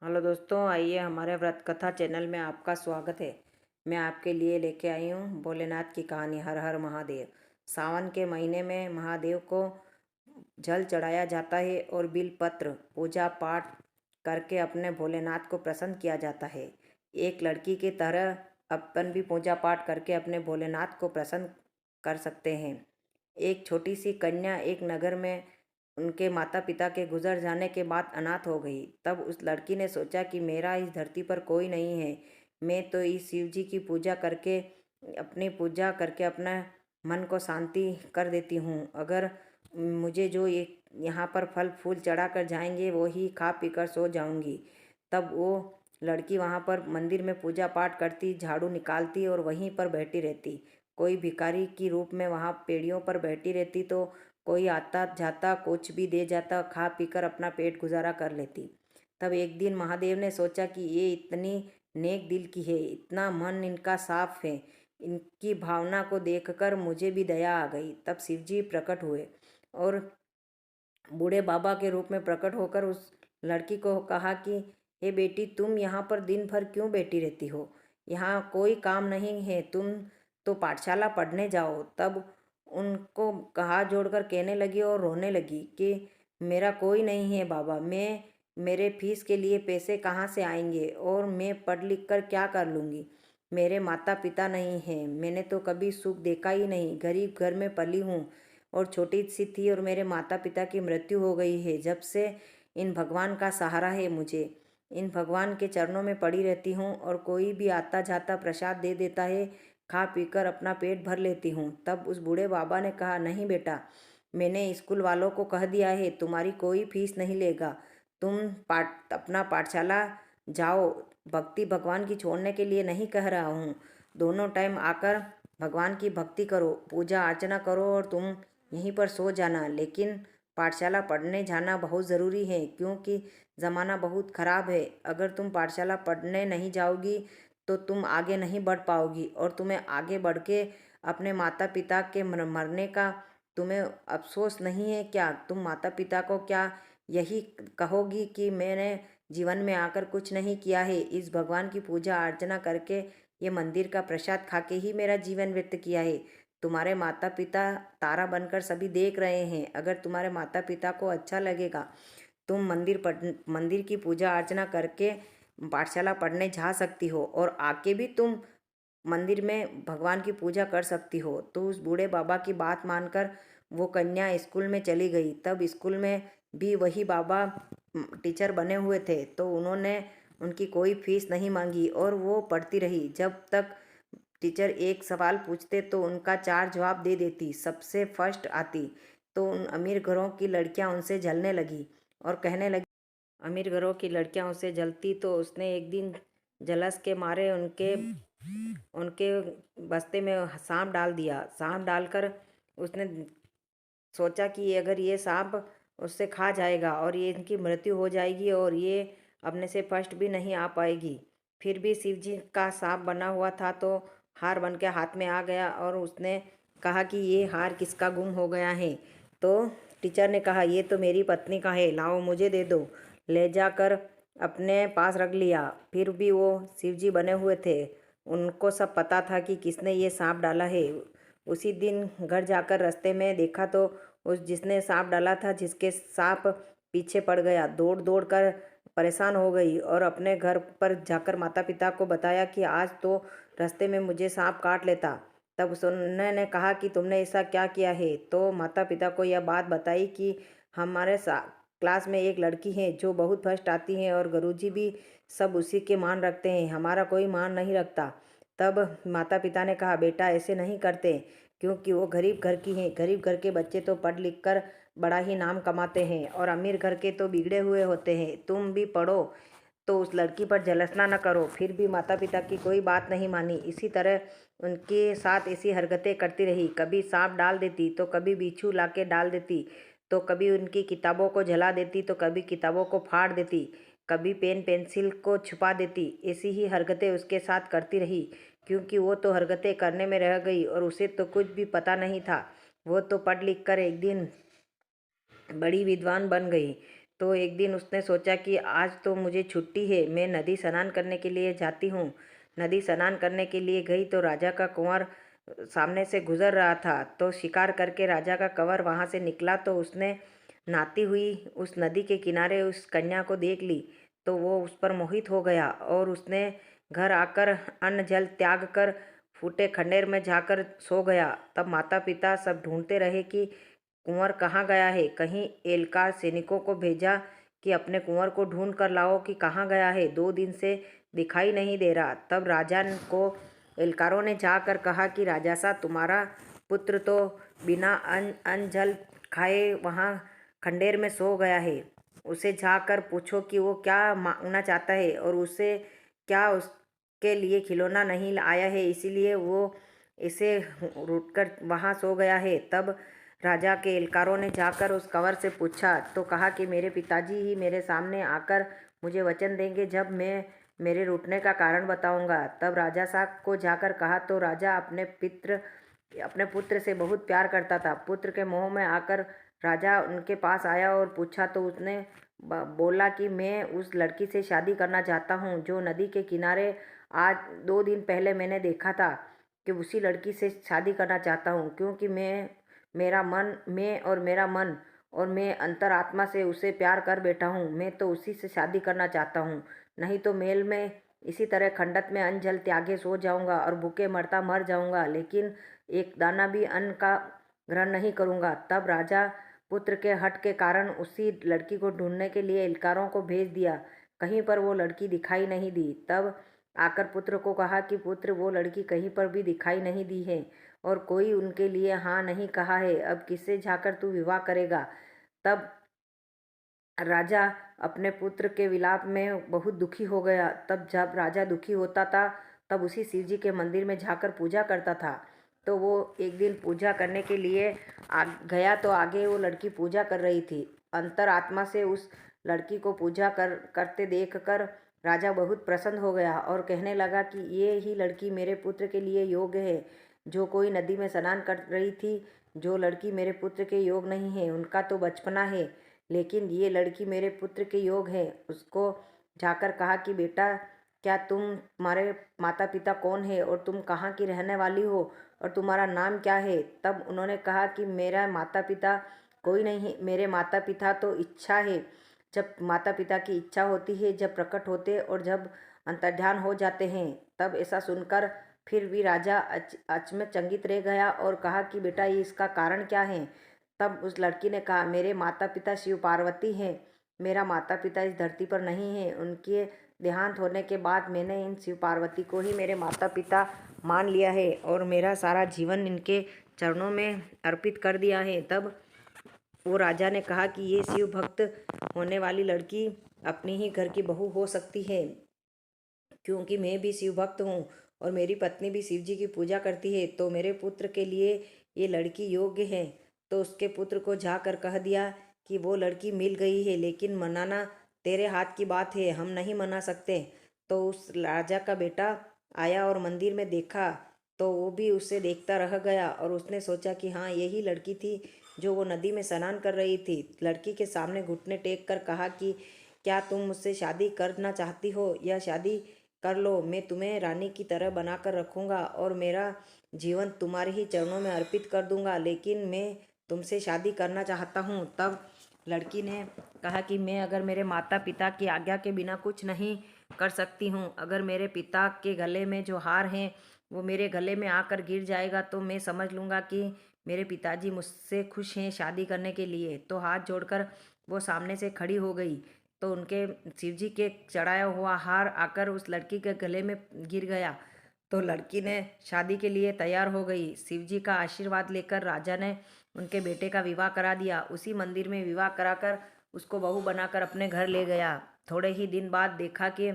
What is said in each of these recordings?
Hello दोस्तों, आइए हमारे व्रत कथा चैनल में आपका स्वागत है। मैं आपके लिए लेके आई हूँ भोलेनाथ की कहानी हर हर महादेव। सावन के महीने में महादेव को जल चढ़ाया जाता है और बिल पत्र पूजा पाठ करके अपने भोलेनाथ को प्रसन्न किया जाता है। एक लड़की की तरह अपन भी पूजा पाठ करके अपने भोलेनाथ को प्रसन्न कर सकते हैं। एक छोटी सी कन्या एक नगर में उनके माता पिता के गुजर जाने के बाद अनाथ हो गई। तब उस लड़की ने सोचा कि मेरा इस धरती पर कोई नहीं है। मैं तो इस शिव जी की पूजा करके अपना मन को शांति कर देती हूँ। अगर मुझे जो ये यहाँ पर फल फूल चढ़ा कर जाएंगे वो ही खा पी कर सो जाऊंगी। तब वो लड़की वहाँ पर मंदिर में पूजा पाठ करती, झाड़ू निकालती और वहीं पर बैठी रहती। कोई भिखारी की रूप में वहाँ पेड़ियों पर बैठी रहती तो कोई आता जाता कुछ भी दे जाता, खा पीकर अपना पेट गुजारा कर लेती। तब एक दिन महादेव ने सोचा कि ये इतनी नेक दिल की है, इतना मन इनका साफ है, इनकी भावना को देखकर मुझे भी दया आ गई। तब शिवजी प्रकट हुए और बूढ़े बाबा के रूप में प्रकट होकर उस लड़की को कहा कि हे बेटी, तुम यहाँ पर दिन भर क्यों बैठी रहती हो? यहाँ कोई काम नहीं है, तुम तो पाठशाला पढ़ने जाओ। तब उनको हाथ जोड़कर कहने लगी और रोने लगी कि मेरा कोई नहीं है बाबा, मेरे फीस के लिए पैसे कहाँ से आएंगे और मैं पढ़ लिख कर क्या कर लूँगी? मेरे माता पिता नहीं हैं, मैंने तो कभी सुख देखा ही नहीं, गरीब घर में पली हूँ और छोटी सी थी और मेरे माता पिता की मृत्यु हो गई है। जब से इन भगवान का सहारा है मुझे, इन भगवान के चरणों में पड़ी रहती हूँ और कोई भी आता जाता प्रसाद दे देता है, खा पीकर अपना पेट भर लेती हूँ। तब उस बूढ़े बाबा ने कहा, नहीं बेटा, मैंने स्कूल वालों को कह दिया है, तुम्हारी कोई फीस नहीं लेगा। तुम अपना पाठशाला जाओ, भक्ति भगवान की छोड़ने के लिए नहीं कह रहा हूँ। दोनों टाइम आकर भगवान की भक्ति करो, पूजा अर्चना करो और तुम यहीं पर सो जाना। लेकिन पाठशाला पढ़ने जाना बहुत ज़रूरी है क्योंकि ज़माना बहुत ख़राब है। अगर तुम पाठशाला पढ़ने नहीं जाओगी तो तुम आगे नहीं बढ़ पाओगी और तुम्हें आगे बढ़ के अपने माता पिता के मरने का तुम्हें अफसोस नहीं है क्या? तुम माता पिता को क्या यही कहोगी कि मैंने जीवन में आकर कुछ नहीं किया है, इस भगवान की पूजा अर्चना करके ये मंदिर का प्रसाद खा के ही मेरा जीवन व्यतीत किया है। तुम्हारे माता पिता तारा बनकर सभी देख रहे हैं। अगर तुम्हारे माता पिता को अच्छा लगेगा, तुम मंदिर की पूजा अर्चना करके पाठशाला पढ़ने जा सकती हो और आके भी तुम मंदिर में भगवान की पूजा कर सकती हो। तो उस बूढ़े बाबा की बात मानकर वो कन्या स्कूल में चली गई। तब स्कूल में भी वही बाबा टीचर बने हुए थे, तो उन्होंने उनकी कोई फीस नहीं मांगी और वो पढ़ती रही। जब तक टीचर एक सवाल पूछते तो उनका चार जवाब दे देती, सबसे फर्स्ट आती। तो उन अमीर घरों की लड़कियां उनसे जलने लगी और कहने लगी, अमीर घरों की लड़कियां उससे जलती तो उसने एक दिन जलस के मारे उनके उनके बस्ते में सांप डाल दिया। सांप डालकर उसने सोचा कि अगर ये सांप उससे खा जाएगा और ये इनकी मृत्यु हो जाएगी और ये अपने से फर्स्ट भी नहीं आ पाएगी। फिर भी शिव जी का सांप बना हुआ था तो हार बन के हाथ में आ गया और उसने कहा कि ये हार किसका गुम हो गया है? तो टीचर ने कहा, ये तो मेरी पत्नी का है, लाओ मुझे दे दो। ले जाकर अपने पास रख लिया। फिर भी वो शिव जी बने हुए थे, उनको सब पता था कि किसने ये सांप डाला है। उसी दिन घर जाकर रास्ते में देखा तो उस जिसने सांप डाला था, जिसके सांप पीछे पड़ गया, दौड़ दौड़ कर परेशान हो गई और अपने घर पर जाकर माता पिता को बताया कि आज तो रास्ते में मुझे सांप काट लेता। तब उन्होंने कहा कि तुमने ऐसा क्या किया है? तो माता पिता को यह बात बताई कि हमारे क्लास में एक लड़की है जो बहुत फर्स्ट आती है और गुरुजी भी सब उसी के मान रखते हैं, हमारा कोई मान नहीं रखता। तब माता पिता ने कहा, बेटा ऐसे नहीं करते क्योंकि वो गरीब घर की हैं। गरीब घर के बच्चे तो पढ़ लिख कर बड़ा ही नाम कमाते हैं और अमीर घर के तो बिगड़े हुए होते हैं। तुम भी पढ़ो। तो उस लड़की पर जलसना न करो। फिर भी माता पिता की कोई बात नहीं मानी। इसी तरह उनके साथ ऐसी हरकतें करती रही। कभी सांप डाल देती तो कभी बिच्छू लाके डाल देती, तो कभी उनकी किताबों को जला देती तो कभी किताबों को फाड़ देती, कभी पेन पेंसिल को छुपा देती। ऐसी ही हरकतें उसके साथ करती रही क्योंकि वो तो हरकतें करने में रह गई और उसे तो कुछ भी पता नहीं था। वो तो पढ़ लिख कर एक दिन बड़ी विद्वान बन गई। तो एक दिन उसने सोचा कि आज तो मुझे छुट्टी है, मैं नदी स्नान करने के लिए जाती हूँ। नदी स्नान करने के लिए गई तो राजा का कुंवर सामने से गुजर रहा था। तो शिकार करके राजा का कंवर वहाँ से निकला तो उसने नहाती हुई उस नदी के किनारे उस कन्या को देख ली। तो वो उस पर मोहित हो गया और उसने घर आकर अन्न जल त्याग कर फूटे खंडेर में जाकर सो गया। तब माता पिता सब ढूंढते रहे कि कुंवर कहाँ गया है। कहीं एलकार सैनिकों को भेजा कि अपने कुंवर को ढूंढ कर लाओ कि कहाँ गया है, 2 दिन से दिखाई नहीं दे रहा। तब राजा को एलकारों ने जाकर कहा कि राजा साहब, तुम्हारा पुत्र तो बिना अन्न जल खाए वहाँ खंडेर में सो गया है। उसे जाकर पूछो कि वो क्या मांगना चाहता है और उसे क्या उसके लिए खिलौना नहीं आया है, इसीलिए वो इसे रूठकर वहाँ सो गया है। तब राजा के एलकारों ने जाकर उस कंवर से पूछा तो कहा कि मेरे पिताजी ही मेरे सामने आकर मुझे वचन देंगे जब मैं मेरे रूठने का कारण बताऊंगा। तब राजा साहब को जाकर कहा तो राजा अपने पुत्र से बहुत प्यार करता था। पुत्र के मोह में आकर राजा उनके पास आया और पूछा तो उसने बोला कि मैं उस लड़की से शादी करना चाहता हूँ जो नदी के किनारे आज 2 दिन पहले मैंने देखा था, कि उसी लड़की से शादी करना चाहता हूँ, क्योंकि मेरा मन और मैं अंतरात्मा से उसे प्यार कर बैठा हूँ। मैं तो उसी से शादी करना चाहता हूँ, नहीं तो मेल में इसी तरह खंडत में अन्न जल त्यागे सो जाऊंगा और भूखे मरता मर जाऊंगा, लेकिन एक दाना भी अन्न का ग्रहण नहीं करूंगा। तब राजा पुत्र के हठ के कारण उसी लड़की को ढूंढने के लिए इलकारों को भेज दिया। कहीं पर वो लड़की दिखाई नहीं दी। तब आकर पुत्र को कहा कि पुत्र, वो लड़की कहीं पर भी दिखाई नहीं दी है और कोई उनके लिए हाँ नहीं कहा है। अब किससे जाकर तू विवाह करेगा। तब राजा अपने पुत्र के विलाप में बहुत दुखी हो गया। तब जब राजा दुखी होता था तब उसी शिव जी के मंदिर में जाकर पूजा करता था। तो वो एक दिन पूजा करने के लिए गया तो आगे वो लड़की पूजा कर रही थी। अंतरात्मा से उस लड़की को पूजा करते देखकर राजा बहुत प्रसन्न हो गया और कहने लगा कि ये ही लड़की मेरे पुत्र के लिए योग्य है। जो कोई नदी में स्नान कर रही थी, जो लड़की मेरे पुत्र के योग नहीं है, उनका तो बचपना है, लेकिन ये लड़की मेरे पुत्र के योग है। उसको जाकर कहा कि बेटा, क्या तुम्हारे माता पिता कौन है और तुम कहाँ की रहने वाली हो और तुम्हारा नाम क्या है। तब उन्होंने कहा कि मेरा माता पिता कोई नहीं है, मेरे माता पिता तो इच्छा है। जब माता पिता की इच्छा होती है, जब प्रकट होते और जब अंतर्ध्यान हो जाते हैं। तब ऐसा सुनकर फिर भी राजा अचंभित रह गया और कहा कि बेटा, ये इसका कारण क्या है। तब उस लड़की ने कहा, मेरे माता पिता शिव पार्वती हैं। मेरा माता पिता इस धरती पर नहीं है। उनके देहांत होने के बाद मैंने इन शिव पार्वती को ही मेरे माता पिता मान लिया है और मेरा सारा जीवन इनके चरणों में अर्पित कर दिया है। तब वो राजा ने कहा कि ये शिव भक्त होने वाली लड़की अपनी ही घर की बहू हो सकती है, क्योंकि मैं भी शिव भक्त हूँ और मेरी पत्नी भी शिव जी की पूजा करती है, तो मेरे पुत्र के लिए ये लड़की योग्य है। तो उसके पुत्र को जाकर कह दिया कि वो लड़की मिल गई है, लेकिन मनाना तेरे हाथ की बात है, हम नहीं मना सकते। तो उस राजा का बेटा आया और मंदिर में देखा तो वो भी उसे देखता रह गया और उसने सोचा कि हाँ, यही लड़की थी जो वो नदी में स्नान कर रही थी। लड़की के सामने घुटने टेक कर कहा कि क्या तुम मुझसे शादी करना चाहती हो, या शादी कर लो, मैं तुम्हें रानी की तरह बनाकर रखूँगा और मेरा जीवन तुम्हारे ही चरणों में अर्पित कर दूँगा, लेकिन मैं तुमसे शादी करना चाहता हूँ। तब लड़की ने कहा कि मैं अगर मेरे माता पिता की आज्ञा के बिना कुछ नहीं कर सकती हूँ। अगर मेरे पिता के गले में जो हार हैं वो मेरे गले में आकर गिर जाएगा तो मैं समझ लूँगा कि मेरे पिताजी मुझसे खुश हैं शादी करने के लिए। तो हाथ जोड़कर वो सामने से खड़ी हो गई तो उनके शिवजी के चढ़ाया हुआ हार आकर उस लड़की के गले में गिर गया। तो लड़की ने शादी के लिए तैयार हो गई। शिवजी का आशीर्वाद लेकर राजा ने उनके बेटे का विवाह करा दिया। उसी मंदिर में विवाह कराकर उसको बहू बनाकर अपने घर ले गया। थोड़े ही दिन बाद देखा कि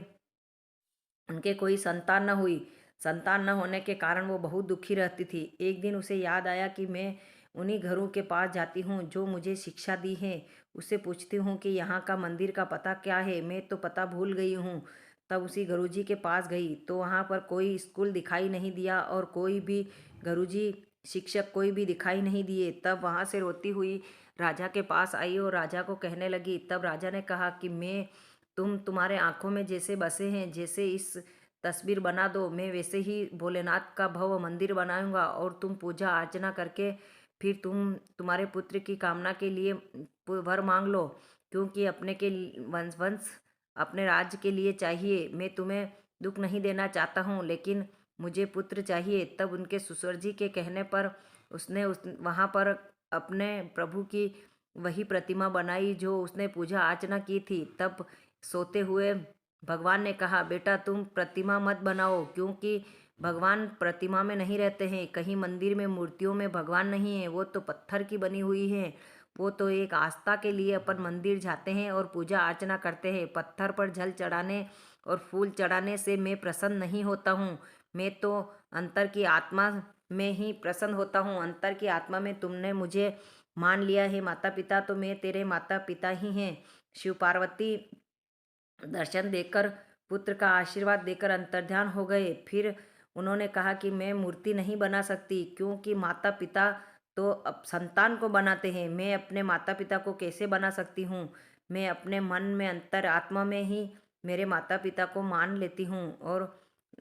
उनके कोई संतान न हुई। संतान न होने के कारण वो बहुत दुखी रहती थी। एक दिन उसे याद आया कि मैं उन्हीं घरों के पास जाती हूँ जो मुझे शिक्षा दी है। उससे पूछती हूँ कि यहाँ का मंदिर का पता क्या है, मैं तो पता भूल गई हूँ। तब उसी गुरुजी के पास गई तो वहाँ पर कोई स्कूल दिखाई नहीं दिया और कोई भी गुरुजी शिक्षक कोई भी दिखाई नहीं दिए। तब वहाँ से रोती हुई राजा के पास आई और राजा को कहने लगी। तब राजा ने कहा कि मैं तुम्हारे आँखों में जैसे बसे हैं, जैसे इस तस्वीर बना दो, मैं वैसे ही भोलेनाथ का भव्य मंदिर बनाऊँगा और तुम पूजा अर्चना करके फिर तुम्हारे पुत्र की कामना के लिए वर माँग लो, क्योंकि अपने के वंश वंश अपने राज्य के लिए चाहिए। मैं तुम्हें दुःख नहीं देना चाहता हूँ, लेकिन मुझे पुत्र चाहिए। तब उनके ससुर जी के कहने पर उसने वहाँ पर अपने प्रभु की वही प्रतिमा बनाई जो उसने पूजा अर्चना की थी। तब सोते हुए भगवान ने कहा, बेटा तुम प्रतिमा मत बनाओ, क्योंकि भगवान प्रतिमा में नहीं रहते हैं, कहीं मंदिर में मूर्तियों में भगवान नहीं है, वो तो पत्थर की बनी हुई है। वो तो एक आस्था के लिए अपन मंदिर जाते हैं और पूजा अर्चना करते हैं। पत्थर पर जल चढ़ाने और फूल चढ़ाने से मैं प्रसन्न नहीं होता हूँ। मैं तो अंतर की आत्मा में ही प्रसन्न होता हूँ। अंतर की आत्मा में तुमने मुझे मान लिया है माता पिता, तो मैं तेरे माता पिता ही हैं। शिव पार्वती दर्शन देकर, पुत्र का आशीर्वाद देकर अंतर्ध्यान हो गए। फिर उन्होंने कहा कि मैं मूर्ति नहीं बना सकती, क्योंकि माता पिता तो अब संतान को बनाते हैं, मैं अपने माता पिता को कैसे बना सकती हूँ। मैं अपने मन में अंतर आत्मा में ही मेरे माता पिता को मान लेती हूँ। और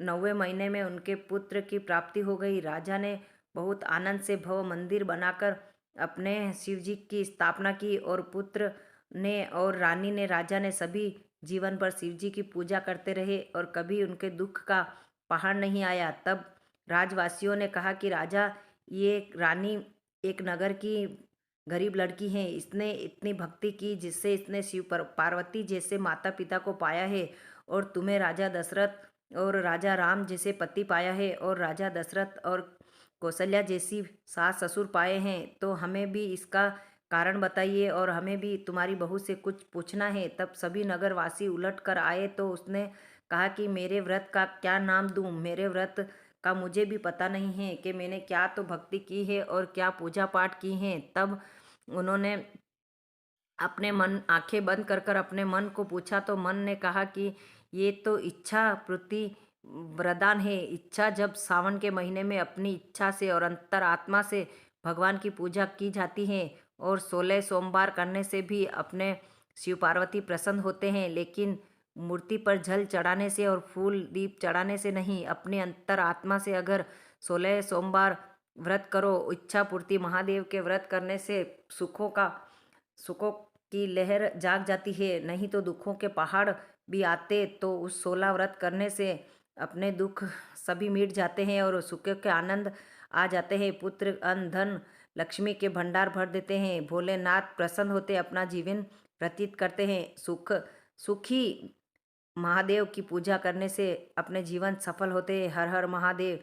9वें महीने में उनके पुत्र की प्राप्ति हो गई। राजा ने बहुत आनंद से भव्य मंदिर बनाकर अपने शिव जी की स्थापना की और पुत्र ने और रानी ने राजा ने सभी जीवन भर शिव जी की पूजा करते रहे और कभी उनके दुख का पहाड़ नहीं आया। तब राजवासियों ने कहा कि राजा, ये रानी एक नगर की गरीब लड़की है, इसने इतनी भक्ति की जिससे इसने शिव पार्वती जैसे माता पिता को पाया है, और तुम्हें राजा दशरथ और राजा राम जैसे पति पाया है, और राजा दशरथ और कौशल्या जैसी सास ससुर पाए हैं, तो हमें भी इसका कारण बताइए और हमें भी तुम्हारी बहू से कुछ पूछना है। तब सभी नगरवासी उलट कर आए तो उसने कहा कि मेरे व्रत का क्या नाम दूँ, मेरे व्रत का मुझे भी पता नहीं है कि मैंने क्या तो भक्ति की है और क्या पूजा पाठ की हैं। तब उन्होंने अपने मन आंखें बंद कर कर अपने मन को पूछा, तो मन ने कहा कि ये तो इच्छा प्रति वरदान है। इच्छा जब सावन के महीने में अपनी इच्छा से और अंतर आत्मा से भगवान की पूजा की जाती है, और 16 सोमवार करने से भी अपने शिव पार्वती प्रसन्न होते हैं, लेकिन मूर्ति पर जल चढ़ाने से और फूल दीप चढ़ाने से नहीं। अपने अंतर आत्मा से अगर 16 सोमवार व्रत करो, इच्छा पूर्ति महादेव के व्रत करने से सुखों की लहर जाग जाती है। नहीं तो दुखों के पहाड़ भी आते, तो उस 16 व्रत करने से अपने दुख सभी मिट जाते हैं और सुख के आनंद आ जाते हैं। पुत्र अन्न धन लक्ष्मी के भंडार भर देते हैं। भोलेनाथ प्रसन्न होते अपना जीवन व्यतीत करते हैं। सुखी महादेव की पूजा करने से अपने जीवन सफल होते हैं। हर हर महादेव।